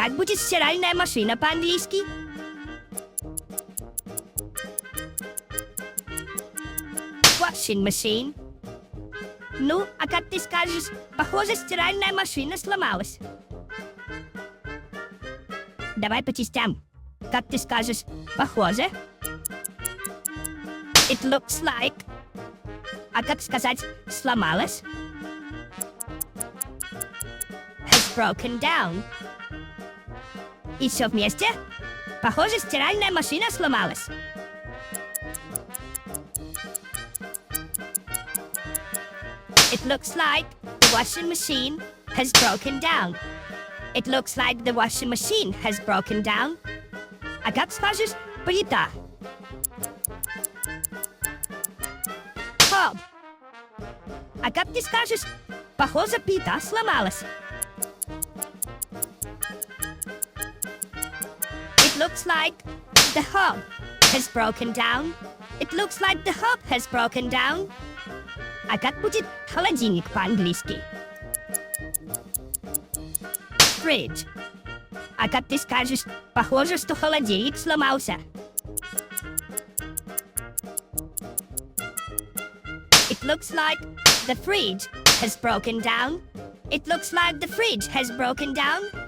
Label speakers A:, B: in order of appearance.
A: как будет стиральная машина по-английски? Washing machine. Ну, а как ты скажешь, похоже, стиральная машина сломалась. Давай по частям. Как ты скажешь, похоже? It looks like. А как сказать, сломалась? Has broken down. И все вместе? Похоже, стиральная машина сломалась. It looks like the washing machine has broken down. It looks like the washing machine has broken down. А как скажешь, плита? Hob. А как ты скажешь, похоже, плита сломалась? It looks like the hob has broken down. It looks like the hob has broken down. А как будет холодильник по-английски? Fridge. А как ты скажешь, похоже, что холодильник сломался? It looks like the fridge has broken down. It looks like the fridge has broken down.